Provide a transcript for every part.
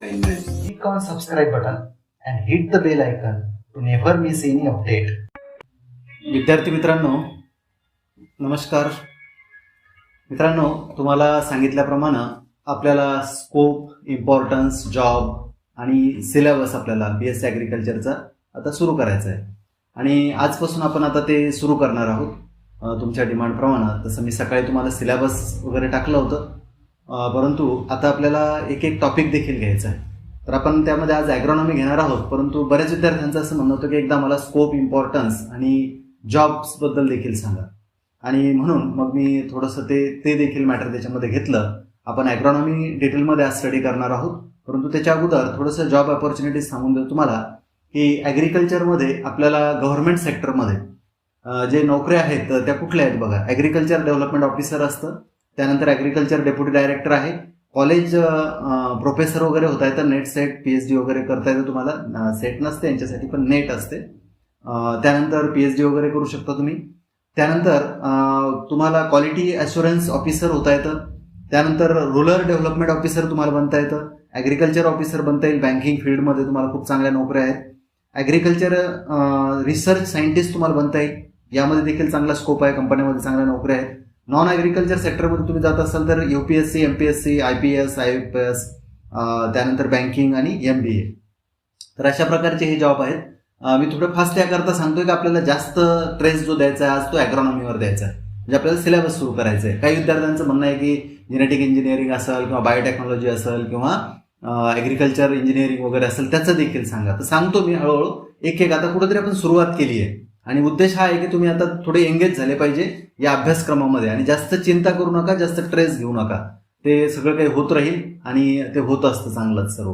Click on subscribe button and hit the bell icon to never miss any update. विद्यार्थी मित्रांनो, नमस्कार. मित्रांनो, तुम्हाला सांगितल्याप्रमाणे आपल्याला स्कोप, इम्पॉर्टन्स, जॉब आणि सिलेबस आपल्याला BSc ॲग्रिकल्चरचा आता सुरू करायचा आहे आणि आजपासून आपण आता ते सुरू करणार आहोत तुमच्या डिमांडप्रमाणे. तसं मी सकाळी तुम्हाला सिलेबस वगैरे टाकलं होतं, परंतु आता आपल्याला एक एक टॉपिक देखील घ्यायचा आहे. तर आपण त्यामध्ये आज ॲग्रॉनॉमी घेणार आहोत, परंतु बऱ्याच विद्यार्थ्यांचं असं म्हणणं होतं की एकदा मला स्कोप, इम्पॉर्टन्स आणि जॉब्सबद्दल देखील सांगा. आणि म्हणून मग मी थोडंसं ते देखील मॅटर त्याच्यामध्ये घेतलं. आपण ॲग्रॉनॉमी डिटेलमध्ये आज स्टडी करणार आहोत, परंतु त्याच्या अगोदर थोडंसं जॉब ऑपॉर्च्युनिटीज सांगून देतो तुम्हाला की ॲग्रिकल्चरमध्ये आपल्याला गव्हर्नमेंट सेक्टरमध्ये जे नोकऱ्या आहेत त्या कुठल्या आहेत बघा. ॲग्रिकल्चर डेव्हलपमेंट ऑफिसर असतं, त्यानंतर ॲग्रिकल्चर डेप्युटी डायरेक्टर आहे, कॉलेज प्रोफेसर वगैरे होता येतं, नेट सेट PhD वगैरे करता येतं तुम्हाला. सेट नसते यांच्यासाठी, पण नेट असते. त्यानंतर PhD वगैरे करू शकता तुम्ही. त्यानंतर तुम्हाला क्वालिटी ॲश्युरन्स ऑफिसर होता येतं. त्यानंतर रुरल डेव्हलपमेंट ऑफिसर तुम्हाला बनता येतं. ॲग्रिकल्चर ऑफिसर बनता येईल. बँकिंग फील्डमध्ये तुम्हाला खूप चांगल्या नोकऱ्या आहेत. ॲग्रिकल्चर रिसर्च सायंटिस्ट तुम्हाला बनता येईल, यामध्ये देखील चांगला स्कोप आहे, कंपन्यामध्ये चांगल्या नोकऱ्या आहेत. नॉन ॲग्रिकल्चर सेक्टरमध्ये तुम्ही जात असाल तर UPSC, MPSC, IPS, IFS, त्यानंतर बँकिंग आणि MBA. तर अशा प्रकारचे हे जॉब आहेत. मी थोडं फास्ट याकरता सांगतोय की आपल्याला जास्त ट्रेस जो द्यायचा आहे आज तो ॲग्रॉनॉमीवर द्यायचा आहे, म्हणजे आपल्याला सिलेबस सुरू करायचं आहे. काही विद्यार्थ्यांचं म्हणणं आहे की जेनेटिक इंजिनिअरिंग असेल किंवा बायोटेक्नॉलॉजी असेल किंवा ॲग्रिकल्चर इंजिनिअरिंग वगैरे असेल त्याचं देखील सांगा. तर सांगतो मी हळूहळू एक एक. आता कुठेतरी आपण सुरुवात केली आहे आणि उद्देश हा आहे की तुम्ही आता थोडे एंगेज झाले पाहिजे या अभ्यासक्रमामध्ये आणि जास्त चिंता करू नका, जास्त ट्रेस घेऊ नका. ते सगळं काही होत राहील आणि ते होत असतं चांगलंच सर्व.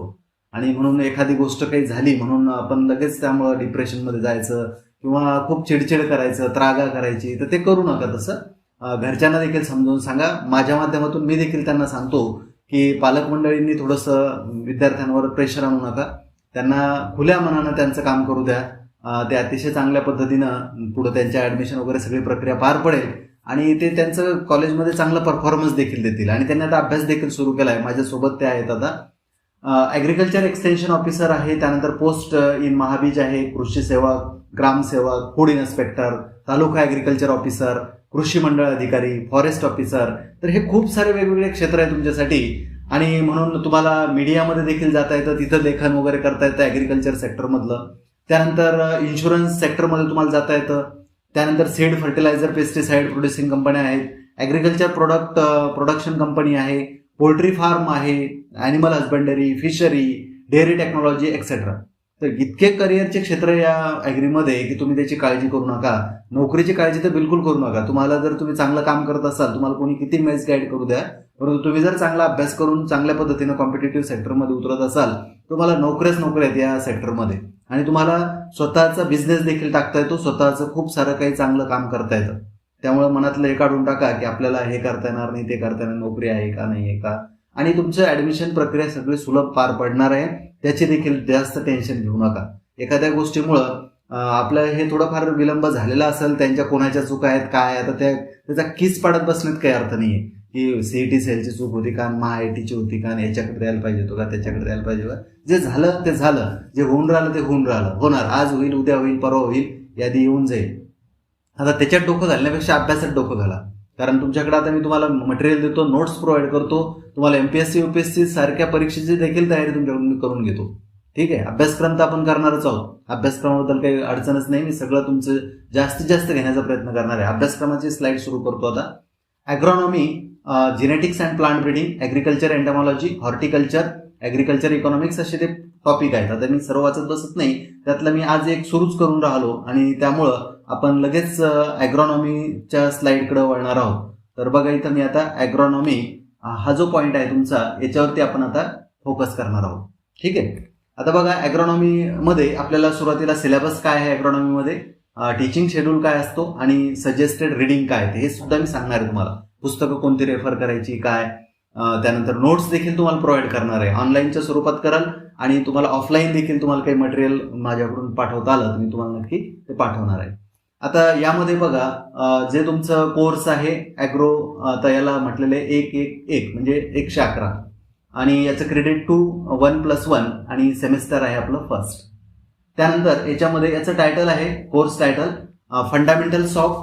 आणि म्हणून एखादी गोष्ट काही झाली म्हणून आपण लगेच त्यामुळं डिप्रेशनमध्ये जायचं किंवा खूप चिडचिड करायचं, त्रागा करायची, तर ते करू नका. तसं घरच्यांना देखील समजावून सांगा. माझ्या माध्यमातून मी देखील त्यांना सांगतो की पालक मंडळींनी थोडंसं विद्यार्थ्यांवर प्रेशर आणू नका. त्यांना खुल्या मनानं त्यांचं काम करू द्या. ते अतिशय चांगल्या पद्धतीनं पुढे त्यांच्या ॲडमिशन वगैरे सगळी प्रक्रिया पार पडेल आणि ते त्यांचं कॉलेजमध्ये चांगला परफॉर्मन्स देखील देतील. आणि त्यांनी आता अभ्यास देखील सुरू केला आहे, माझ्यासोबत ते आहेत आता. ॲग्रिकल्चर एक्सटेन्शन ऑफिसर आहे, त्यानंतर पोस्ट इन महाबीज आहे, कृषी सेवक, ग्रामसेवक, फूड इन्स्पेक्टर, तालुका ॲग्रिकल्चर ऑफिसर, कृषी मंडळ अधिकारी, फॉरेस्ट ऑफिसर. तर हे खूप सारे वेगवेगळे क्षेत्र आहे तुमच्यासाठी. आणि म्हणून तुम्हाला मीडियामध्ये देखील जाता येतं, तिथं लेखन वगैरे करता येतं ॲग्रिकल्चर सेक्टरमधलं. त्यानंतर इन्शुरन्स सेक्टरमध्ये तुम्हाला जाता येतं. त्यानंतर सीड, फर्टिलायझर, पेस्टिसाइड प्रोड्युसिंग कंपन्या आहेत, ॲग्रिकल्चर प्रोडक्शन कंपनी आहे, पोल्ट्री फार्म आहे, animal husbandry, fishery, dairy technology etcetera. तर इतके करिअरचे क्षेत्र या ॲग्रीमध्ये की तुम्ही त्याची काळजी करू नका. नोकरीची काळजी तर बिलकुल करू नका. तुम्हाला जर तुम्ही चांगलं काम करत असाल, तुम्हाला कोणी किती मेस गाईड करू द्या, परंतु तुम्ही जर चांगला अभ्यास करून चांगल्या पद्धतीनं कॉम्पिटेटिव्ह सेक्टरमध्ये उतरत असाल, तुम्हाला नोकऱ्याच नोकऱ्या आहेत या सेक्टरमध्ये. आणि तुम्हाला स्वतःचा बिझनेस देखील टाकता येतो, स्वतःचं खूप सारं काही चांगलं काम करता येतं. त्यामुळे मनातलं हे काढून टाका की आपल्याला हे करता येणार नाही, ते करता येणार, नोकरी आहे का नाही आहे का. आणि तुमचं ॲडमिशन प्रक्रिया सगळी सुलभ पार पडणार आहे, त्याची देखील जास्त टेन्शन घेऊ नका. एखाद्या गोष्टीमुळं आपलं हे थोडंफार विलंब झालेला असेल, त्यांच्या कोणाच्या चुका आहेत काय, आता त्याचा किस पाडत बसण्यात काही अर्थ नाही आहे की CET सेलची चूक होती का, MHIITची होती का, याच्याकडे द्यायला पाहिजे होतं का, त्याच्याकडे द्यायला पाहिजे का. जे झालं ते झालं, जे होऊन राहिलं ते होऊन राहिलं, होणार. आज होईल, उद्या होईल, परवा होईल, यादी येऊन जाईल. आता त्याच्यात डोकं घालण्यापेक्षा अभ्यासात डोकं घाला. कारण तुमच्याकडे आता मी तुम्हाला मटेरियल देतो, नोट्स प्रोव्हाइड करतो, तुम्हाला MPSC UPSC सारख्या परीक्षेची देखील तयारी तुमच्याकडून मी करून घेतो. ठीक आहे. अभ्यासक्रम तर आपण करणारच आहोत, अभ्यासक्रमाबद्दल काही अडचणच नाही. मी सगळं तुमचं जास्तीत जास्त घेण्याचा प्रयत्न करणार आहे. अभ्यासक्रमाची स्लाइड सुरू करतो आता. Agronomy, genetics and plant breeding, agriculture entomology, horticulture, agriculture economics असे ते टॉपिक आहेत. आता मी सर्व वाचत बसत नाही, त्यातलं मी आज एक सुरूच करून राहिलो आणि त्यामुळं आपण लगेच ॲग्रॉनॉमीच्या स्लाइडकडे वळणार आहोत. तर बघा, इथं मी आता ॲग्रॉनॉमी हा जो पॉईंट आहे तुमचा, याच्यावरती आपण आता फोकस करणार आहोत. ठीक आहे. आता बघा, ॲग्रॉनॉमीमध्ये आपल्याला सुरुवातीला सिलेबस काय आहे, ॲग्रॉनॉमीमध्ये टीचिंग शेड्यूल काय असतो आणि सजेस्टेड रिडिंग काय आहे हे सुद्धा मी सांगणार आहे तुम्हाला. पुस्तकं कोणती रेफर करायची काय, त्यानंतर नोट्स देखील तुम्हाला प्रोव्हाइड करणार आहे. ऑनलाईनच्या स्वरूपात कराल आणि तुम्हाला ऑफलाईन देखील तुम्हाला काही मटेरियल माझ्याकडून पाठवता आलं तर मी तुम्हाला नक्की ते पाठवणार आहे. आता यामध्ये बघा, जे तुमचं कोर्स आहे ॲग्रो, आता याला म्हटलेलं आहे 1-1-1 म्हणजे 111. आणि याचं क्रेडिट 1+1 आणि सेमेस्टर आहे आपलं फर्स्ट. त्यानंतर याच्यामध्ये याचं टायटल आहे, course title fundamentals of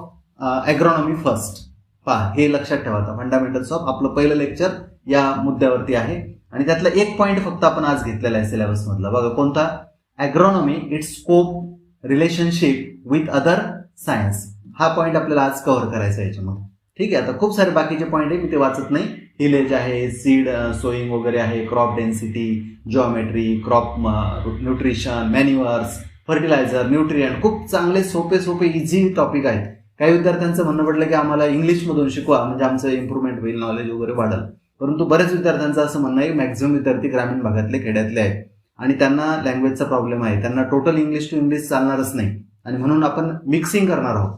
agronomy first. पहा, हे लक्षात ठेवा, फंडामेंटल्स ऑफ आपलं पहिलं लेक्चर या मुद्द्यावरती आहे. आणि त्यातला एक पॉईंट फक्त आपण आज घेतलेला आहे सिलेबस मधला. बघा कोणता? Agronomy, its scope, relationship with other science. हा पॉईंट आपल्याला आज कव्हर करायचा आहे याच्यामध्ये. ठीक आहे. आता खूप सारे बाकीचे पॉईंट आहे, मी ते वाचत नाही. हिलेज आहे, सीड सोईंग वगैरे आहे, crop density, geometry, crop nutrition, manures, fertilizer, nutrient. खूप चांगले सोपे इझी टॉपिक आहेत. काही विद्यार्थ्यांचं म्हणणं पडलं की आम्हाला इंग्लिशमधून शिकवा म्हणजे आमचं इम्प्रुव्हमेंट होईल, नॉलेज वगैरे वाढेल. परंतु बऱ्याच विद्यार्थ्यांचं असं म्हणणं आहे, मॅक्झिमम विद्यार्थी ग्रामीण भागातले, खेड्यातले आहेत आणि त्यांना लँग्वेजचा प्रॉब्लेम आहे. त्यांना टोटल इंग्लिश टू इंग्लिश चालणारच नाही आणि म्हणून आपण मिक्सिंग करणार आहोत.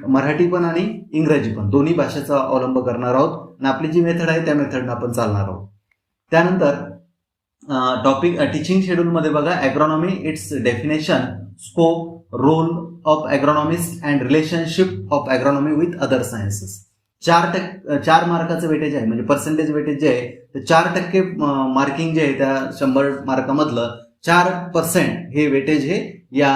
मराठी पण आणि इंग्रजी पण दोन्ही भाषेचा अवलंब करणार आहोत आणि आपली जी मेथड आहे त्या मेथडनं आपण चालणार आहोत. त्यानंतर टॉपिक टीचिंग शेड्यूलमध्ये बघा, agronomy, its definition, scope, role of agronomist and relationship of agronomy with other sciences. 4 मार्काचं वेटेज आहे, म्हणजे पर्सेंटेज वेटेज जे आहे ते 4% मार्किंग जे आहे त्या 100 मार्कामधलं 4% हे वेटेज हे या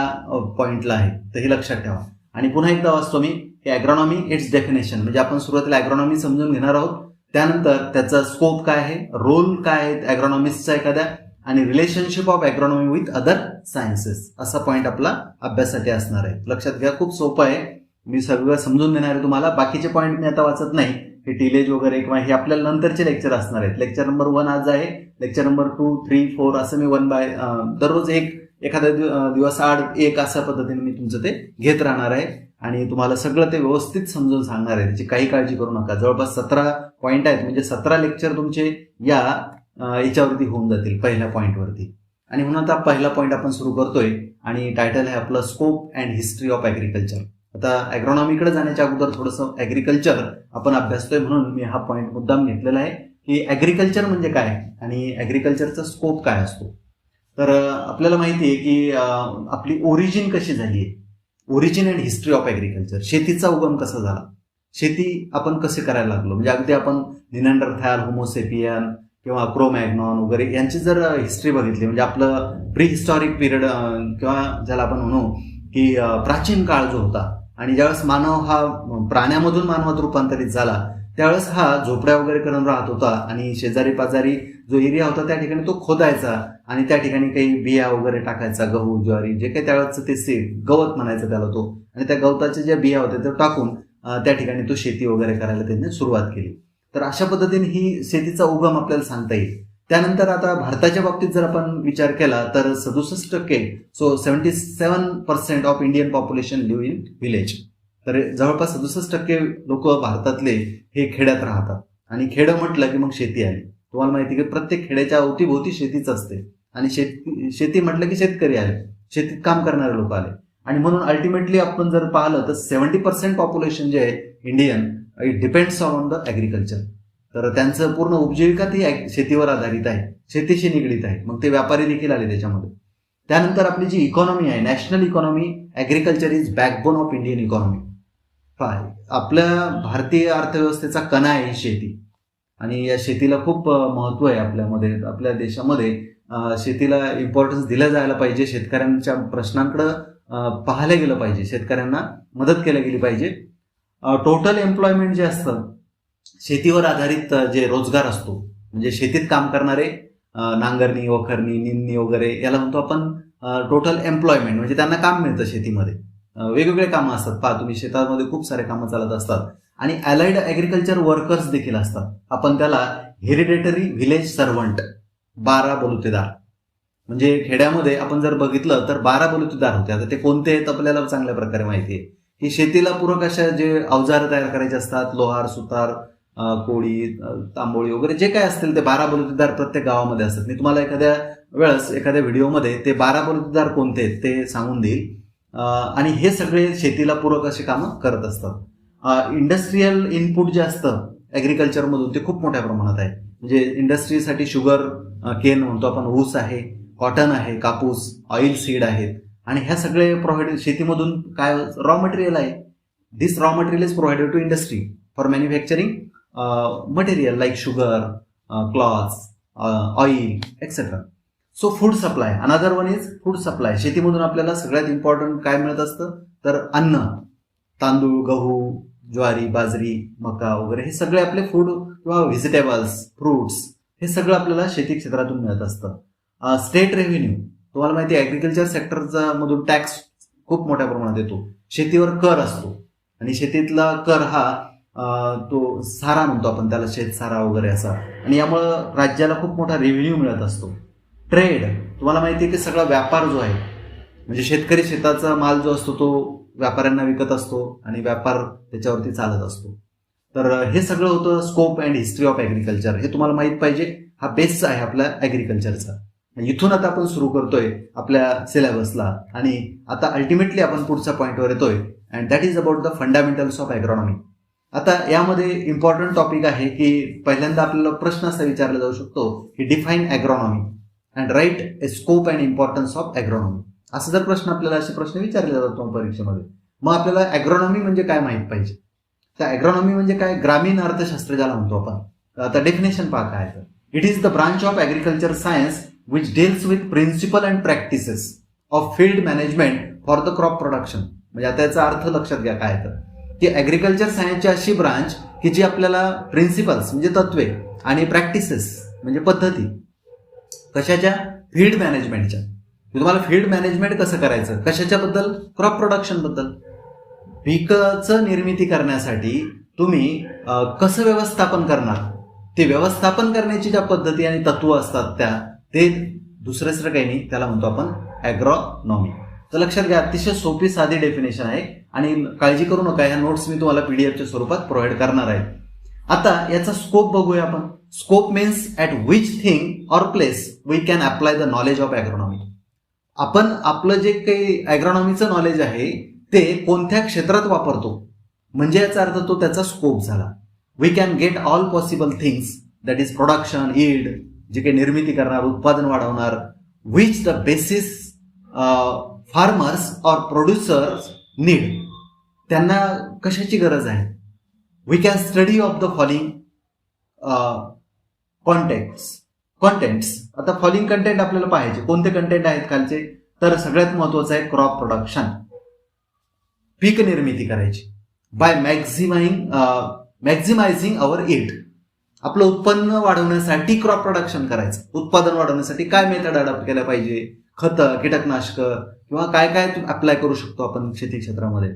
पॉइंटला आहे. तर हे लक्षात ठेवा. आणि पुन्हा एकदा वाचतो मी की ॲग्रॉनॉमी, इट्स डेफिनेशन, म्हणजे आपण सुरुवातीला ॲग्रॉनॉमी समजून घेणार आहोत. त्यानंतर त्याचा स्कोप काय आहे, रोल काय आहे ॲग्रॉनॉमिस्टचा एखाद्या, आणि relationship of agronomy with other sciences असा पॉईंट आपला अभ्यासासाठी असणार आहे. लक्षात घ्या, खूप सोपं आहे. मी सगळं समजून देणार आहे तुम्हाला. बाकीचे पॉईंट मी आता वाचत नाही. हे टिलेज वगैरे किंवा हे आपल्याला नंतरचे लेक्चर असणार आहेत. लेक्चर नंबर 1 आज आहे, लेक्चर नंबर 2, 3, 4 असं मी दररोज एखाद्या दिवस 1 अशा पद्धतीने मी तुमचं ते घेत राहणार आहे आणि तुम्हाला सगळं ते व्यवस्थित समजून सांगणार आहे. त्याची काही काळजी करू नका. जवळपास 17 पॉईंट आहेत, म्हणजे 17 लेक्चर तुमचे याच्यावरती होऊन जातील, पहिल्या पॉईंटवरती. आणि म्हणून आता पहिला पॉईंट आपण सुरू करतोय आणि टायटल आहे आपलं scope and history of agriculture. आता ॲग्रॉनॉमीकडे जाण्याच्या अगोदर थोडंसं ॲग्रिकल्चर आपण अभ्यासतोय म्हणून मी हा पॉईंट मुद्दाम घेतलेला आहे की ॲग्रिकल्चर म्हणजे काय आणि ॲग्रिकल्चरचा स्कोप काय असतो. तर आपल्याला माहिती आहे की आपली ओरिजिन कशी झाली आहे, origin and history of agriculture. शेतीचा उगम कसा झाला, शेती आपण कसे करायला लागलो, म्हणजे अगदी आपण निअँडरथॅल, होमोसेपियन किंवा क्रोमॅग्नॉन वगैरे यांची जर हिस्ट्री बघितली, म्हणजे आपलं प्री हिस्टॉरिक पिरियड किंवा ज्याला आपण म्हणू की प्राचीन काळ जो होता, आणि ज्यावेळेस मानव हा प्राण्यामधून मानवात रूपांतरित झाला त्यावेळेस हा झोपड्या वगैरे करून राहत होता आणि शेजारी पाजारी जो एरिया होता त्या ठिकाणी तो खोदायचा आणि त्या ठिकाणी काही बिया वगैरे टाकायचा, गहू, ज्वारी, जे काही त्यावेळेस ते गवत म्हणायचं त्याला तो, आणि त्या गवताच्या ज्या बिया होत्या त्या टाकून त्या ठिकाणी तो शेती वगैरे करायला त्यांनी सुरुवात केली. तर अशा पद्धतीने ही शेतीचा उगम आपल्याला सांगता येईल. त्यानंतर आता भारताच्या बाबतीत जर आपण विचार केला तर 67%, so 77% of Indian population live in village. तर जवळपास 67% लोक भारतातले हे खेड्यात राहतात. आणि खेडं म्हटलं की मग शेती आली. तुम्हाला माहिती की प्रत्येक खेड्याच्या अवतीभोवती शेतीच असते आणि शेती म्हटलं की शेतकरी आले, शेतीत काम करणारे लोक आले. आणि म्हणून अल्टिमेटली आपण जर पाहिलं तर 70% पॉप्युलेशन जे आहे Indian, it depends on the agriculture. तर त्यांचं पूर्ण उपजीविका ती शेतीवर आधारित आहे, शेतीशी निगडीत आहे. मग ते व्यापारी देखील आले त्याच्यामध्ये. त्यानंतर आपली जी इकॉनॉमी आहे, national economy, agriculture is backbone of Indian economy. आपल्या भारतीय अर्थव्यवस्थेचा कणा आहे शेती, आणि या शेतीला खूप महत्व आहे आपल्यामध्ये. आपल्या देशामध्ये शेतीला इम्पॉर्टन्स दिलं जायला पाहिजे. शेतकऱ्यांच्या प्रश्नांकडं पाहायला गेलं पाहिजे, शेतकऱ्यांना मदत केली गेली पाहिजे. टोटल एम्प्लॉयमेंट जे असतं, शेतीवर आधारित जे रोजगार असतो, म्हणजे शेतीत काम करणारे, नांगरणी, वखरणी, निंदणी वगैरे याला म्हणतो आपण टोटल एम्प्लॉयमेंट. म्हणजे त्यांना काम मिळतं शेतीमध्ये. वेगवेगळे कामं असतात. पहा तुम्ही, शेतामध्ये खूप सारे कामं चालत असतात. आणि अलाइड ॲग्रिकल्चर वर्कर्स देखील असतात. आपण त्याला हेरिडेटरी व्हिलेज सर्वंट, 12 बलुतेदार, म्हणजे खेड्यामध्ये आपण जर बघितलं तर 12 बलुतेदार होते. आता ते कोणते आहेत आपल्याला चांगल्या प्रकारे माहिती आहे की शेतीला पूरक अशा जे अवजार तयार करायचे असतात, लोहार, सुतार, कोळी, तांबोळी वगैरे जे काय असतील ते 12 बलुतेदार प्रत्येक गावामध्ये असतात. मी तुम्हाला एखाद्या वेळेस एखाद्या व्हिडिओमध्ये ते 12 बलुतेदार कोणते आहेत ते सांगून देईल. आणि हे सगळे शेतीला पूरक असे कामं करत असतात. इंडस्ट्रीयल इनपुट जे असतं ॲग्रिकल्चरमधून ते खूप मोठ्या प्रमाणात आहे. म्हणजे इंडस्ट्रीसाठी शुगर केन म्हणतो आपण, ऊस आहे, कॉटन आहे, कापूस, ऑइल सीड आहेत. आणि ह्या सगळे प्रोव्हाइड शेतीमधून काय रॉ मटेरियल आहे. This raw material is provided to industry for manufacturing material like sugar, clothes, oil etcetera. So food supply, another one is food supply. शेतीमधून आपल्याला सगळ्यात इम्पॉर्टंट काय मिळत असतं तर अन्न, तांदूळ, गहू, ज्वारी, बाजरी, मका वगैरे हे सगळे आपले फूड किंवा व्हेजिटेबल्स, फ्रुट्स हे सगळं आपल्याला शेती क्षेत्रातून मिळत असतं. स्टेट रेव्हेन्यू, तुम्हाला माहिती आहे ऍग्रिकल्चर सेक्टरचा मधून टॅक्स खूप मोठ्या प्रमाणात येतो. शेतीवर कर असतो आणि शेतीतला कर हा तो सारा म्हणतो आपण त्याला, शेत सारा वगैरे असा, आणि यामुळं राज्याला खूप मोठा रेव्हेन्यू मिळत असतो. ट्रेड, तुम्हाला माहिती आहे की सगळा व्यापार जो आहे म्हणजे शेतकरी शेताचा माल जो असतो तो व्यापाऱ्यांना विकत असतो आणि व्यापार त्याच्यावरती चालत असतो. तर हे सगळं होतं scope and history of agriculture. हे तुम्हाला माहित पाहिजे, हा बेस आहे आपल्या ऍग्रिकल्चरचा. इथून आता आपण सुरू करतोय आपल्या सिलेबसला आणि आता अल्टिमेटली आपण पुढच्या पॉईंटवर येतोय and that is about the fundamentals of agronomy. आता यामध्ये इम्पॉर्टंट टॉपिक आहे की पहिल्यांदा आपल्याला प्रश्न असा विचारला जाऊ शकतो की define agronomy and write a scope and importance of agronomy. असं जर प्रश्न आपल्याला असे प्रश्न विचारले जातात परीक्षेमध्ये, मग आपल्याला ॲग्रॉनॉमी म्हणजे काय माहित पाहिजे. तर ॲग्रॉनॉमी म्हणजे काय, ग्रामीण अर्थशास्त्र ज्याला म्हणतो आपण. आता डेफिनेशन पहा काय तर, it is the branch of agriculture science which deals with principle and practices of field management for the crop production. म्हणजे आता याचा अर्थ लक्षात घ्या काय तर, की ॲग्रिकल्चर सायन्सची अशी ब्रांच की जी आपल्याला प्रिन्सिपल्स म्हणजे तत्वे आणि प्रॅक्टिसेस म्हणजे पद्धती कशाच्या, फील्ड मॅनेजमेंटच्या. तुम्हाला फील्ड मॅनेजमेंट कसं करायचं, कशाच्याबद्दल, क्रॉप प्रोडक्शन बद्दल. पिकाचं निर्मिती करण्यासाठी तुम्ही कसं व्यवस्थापन करणार, ते व्यवस्थापन करण्याची ज्या पद्धती आणि तत्व असतात त्या, ते दुसरं काही नाही, त्याला म्हणतो आपण ॲग्रॉनॉमी. तर लक्षात घ्या, अतिशय सोपी साधी डेफिनेशन आहे आणि काळजी करू नका, ह्या नोट्स मी तुम्हाला पीडीएफच्या स्वरूपात प्रोव्हाइड करणार आहे. आता याचा स्कोप बघूया आपण. Scope means at which thing or place we can apply the knowledge of agronomy. आपण आपलं जे काही ॲग्रॉनॉमीचं नॉलेज आहे ते कोणत्या क्षेत्रात वापरतो, म्हणजे याचा अर्थ तो त्याचा स्कोप झाला. We can get all possible things, that is production, yield, जे काही निर्मिती करणार, उत्पादन वाढवणार, which the basis farmers or producers need, त्यांना कशाची गरज आहे. We can study of the following contents. आता फॉलोइंग कंटेंट आपल्याला पाहायचे, कोणते कंटेंट आहेत खालचे, तर सगळ्यात महत्वाचं आहे क्रॉप प्रोडक्शन, पीक निर्मिती करायची बाय मॅक्झिमायझिंग अवर ईल्ड. आपलं उत्पन्न वाढवण्यासाठी क्रॉप प्रोडक्शन करायचं. उत्पादन वाढवण्यासाठी काय मेथड अडॉप्ट केल्या पाहिजे, खतं, कीटकनाशक किंवा काय काय अप्लाय करू शकतो आपण शेती क्षेत्रामध्ये.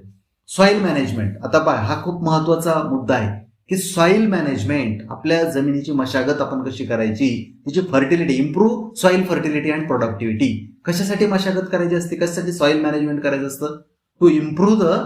सॉइल मॅनेजमेंट, आता पहा हा खूप महत्वाचा मुद्दा आहे की सॉइल मॅनेजमेंट, आपल्या जमिनीची मशागत आपण कशी करायची, तिची fertility, improve soil fertility and productivity. कशासाठी मशागत करायची असते, कशासाठी सॉइल मॅनेजमेंट करायचं असतं, to improve the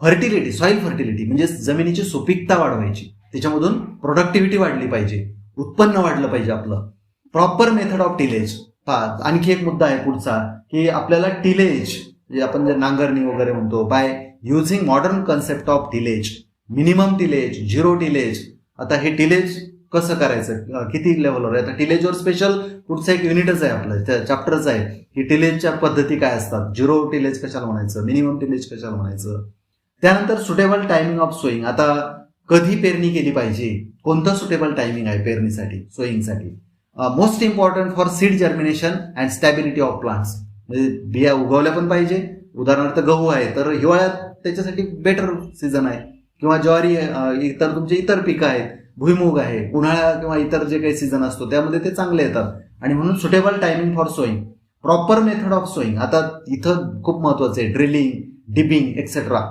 fertility, soil fertility म्हणजे जमिनीची सुपीकता वाढवायची, त्याच्यामधून प्रोडक्टिव्हिटी वाढली पाहिजे, उत्पन्न वाढलं पाहिजे आपलं. प्रॉपर मेथड ऑफ टिलेज, आणखी एक मुद्दा आहे पुढचा की आपल्याला टिलेज म्हणजे आपण जे नांगरणी वगैरे म्हणतो, by using modern concept of tillage, minimum tillage, zero tillage. आता हे टिलेज कसं करायचं, किती लेवलवर आहे, आता टिलेजवर स्पेशल पुढचं एक युनिटच आहे आपलं, त्या चॅप्टरच आहे की टिलेजच्या पद्धती काय असतात, झिरो टिलेज कशाला म्हणायचं, मिनिमम टिलेज कशाला म्हणायचं. त्यानंतर सुटेबल टायमिंग ऑफ सोईंग, आता कधी पेरणी केली पाहिजे, कोणतं सुटेबल टायमिंग आहे पेरणीसाठी, सोईंगसाठी. Most important for seed germination and stability of plants, म्हणजे बिया उगवल्या पण पाहिजे. उदाहरणार्थ गहू आहे तर हिवाळ्यात त्याच्यासाठी बेटर सीझन आहे, किंवा ज्वारी, इतर तुमचे इतर पिकं आहेत, भुईमुग आहे, उन्हाळा किंवा इतर जे काही सीझन असतो त्यामध्ये ते चांगले येतात. आणि म्हणून suitable timing for sowing. Proper method of sowing, आता इथं खूप महत्वाचं आहे, drilling, dibbing etcetera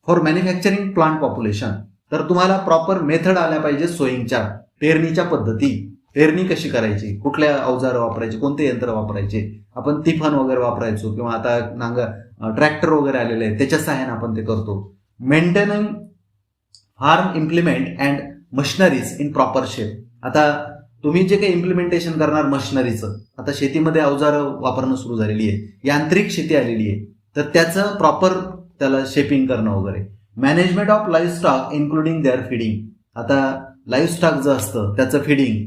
for manufacturing plant population. तर तुम्हाला प्रॉपर मेथड आल्या पाहिजे सोईंगच्या, पेरणीच्या पद्धती, पेरणी कशी करायची, कुठल्या अवजार वापरायचे, कोणते यंत्र वापरायचे. आपण तिफन वगैरे वापरायचो किंवा आता ट्रॅक्टर वगैरे आलेले आहेत त्याच्या सहाय्याने आपण ते करतो. Maintaining farm implement and machineries in proper shape. आता तुम्ही जे काही इम्प्लिमेंटेशन करणार मशिनरीचं, आता शेतीमध्ये अवजारं वापरणं सुरू झालेली आहे, यांत्रिक शेती आलेली आहे, तर त्याचं प्रॉपर त्याला शेपिंग करणं वगैरे. Management of livestock including their feeding. आता लाईव्ह स्टॉक जे असतं त्याचं फिडिंग,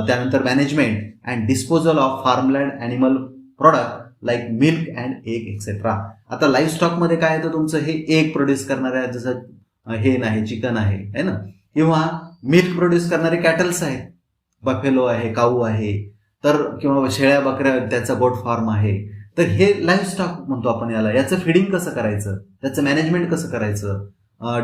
त्यानंतर management and disposal of farmland animal product like milk and egg etcetera. आता लाईव्ह स्टॉकमध्ये काय येतं तुमचं, हे एग प्रोड्यूस करणारे जसं हेन आहे, चिकन आहे ना, किंवा मिल्क प्रोड्यूस करणारे कॅटल्स आहेत, बफेलो आहे, काऊ आहे, तर किंवा शेळ्या बकऱ्या त्याचा गोट फार्म आहे, तर हे लाईव्ह स्टॉक म्हणतो आपण याला. याचं फिडिंग कसं करायचं, त्याचं मॅनेजमेंट कसं करायचं,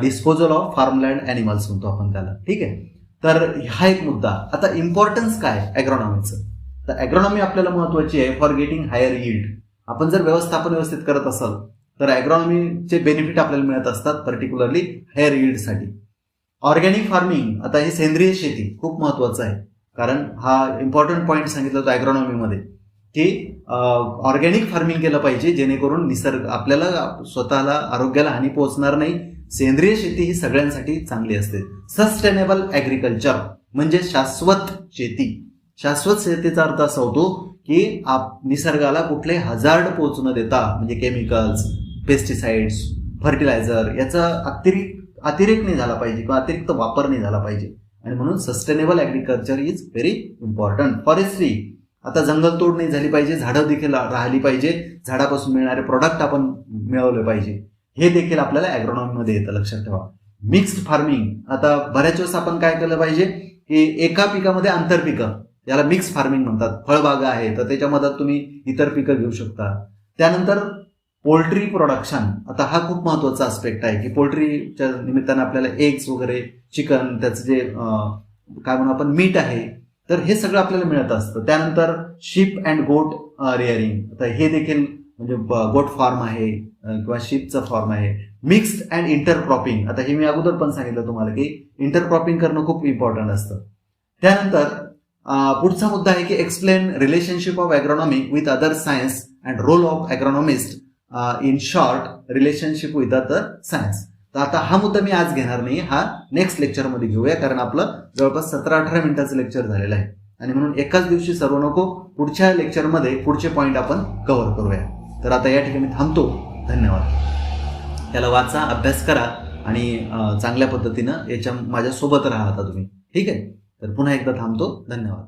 डिस्पोजल ऑफ फार्मलँड ॲनिमल्स म्हणतो आपण त्याला. ठीक आहे, तर हा एक मुद्दा. आता इम्पॉर्टन्स काय ॲग्रॉनॉमीचं, तर ॲग्रॉनॉमी आपल्याला महत्वाची आहे फॉर गेटिंग हायर यील्ड. आपण जर व्यवस्थापन व्यवस्थित करत असाल तर ॲग्रॉनॉमीचे बेनिफिट आपल्याला मिळत असतात, पर्टिक्युलरली हायर यील्डसाठी. ऑर्गॅनिक फार्मिंग, आता हे सेंद्रिय शेती खूप महत्वाचं आहे, कारण हा इम्पॉर्टंट पॉईंट सांगितला होता ॲग्रॉनॉमीमध्ये की ऑर्गॅनिक फार्मिंग केलं पाहिजे, जेणेकरून निसर्ग आपल्याला स्वतःला आरोग्याला हानी पोहोचणार नाही. सेंद्रिय शेती ही सगळ्यांसाठी चांगली असते. सस्टेनेबल ॲग्रिकल्चर म्हणजे शाश्वत शेती. शाश्वत शेतीचा अर्थ असा होतो की निसर्गाला कुठले हजार्ड पोहोचू न देता, म्हणजे केमिकल्स, पेस्टिसाइड्स, फर्टिलायझर याचा अतिरेक नाही झाला पाहिजे किंवा अतिरिक्त वापर नाही झाला पाहिजे. आणि म्हणून sustainable agriculture is very important. Forestry, आता जंगलतोड नाही झाली पाहिजे, झाडं देखील राहिली पाहिजे, झाडापासून मिळणारे प्रोडक्ट आपण मिळवले पाहिजे, हे देखील आपल्याला ॲग्रॉनॉमीमध्ये येतं, लक्षात ठेवा. मिक्स्ड फार्मिंग, आता बऱ्याच वेळेस आपण काय केलं पाहिजे की एका पिकामध्ये आंतरपिकं, याला मिक्स फार्मिंग म्हणतात. फळबागा आहे तर त्याच्यामध्ये तुम्ही इतर पिकं घेऊ शकता. त्यानंतर पोल्ट्री प्रोडक्शन, आता हा खूप महत्वाचा आस्पेक्ट आहे की पोल्ट्रीच्या निमित्तानं आपल्याला एग्स वगैरे, चिकन, त्याचं जे काय म्हणू आपण मीट आहे, तर हे सगळं आपल्याला मिळत असतं. त्यानंतर शिप अँड गोट रिअरिंग, आता हे देखील म्हणजे गोट फार्म आहे किंवा शिपचा फार्म आहे. मिक्स्ड अँड इंटरक्रॉपिंग, आता हे मी अगोदर पण सांगितलं तुम्हाला की इंटरक्रॉपिंग करणं खूप इम्पॉर्टंट असतं. त्यानंतर पुढचा मुद्दा आहे की explain relationship of agronomy with other science and role of agronomist in short relationship with other science. तर आता हा मुद्दा मी आज घेणार नाही, हा नेक्स्ट लेक्चरमध्ये घेऊया, कारण आपलं जवळपास 17-18 मिनिटाचं लेक्चर झालेलं आहे आणि म्हणून एकाच दिवशी सर्व नको, पुढच्या लेक्चरमध्ये पुढचे पॉईंट आपण कव्हर करूया. तर आता या ठिकाणी थांबतो. धन्यवाद. त्याला वाचा, अभ्यास करा आणि चांगल्या पद्धतीनं माझ्या सोबत राहा आता तुम्ही. ठीक आहे, तर पुन्हा एकदा थांबतो. धन्यवाद.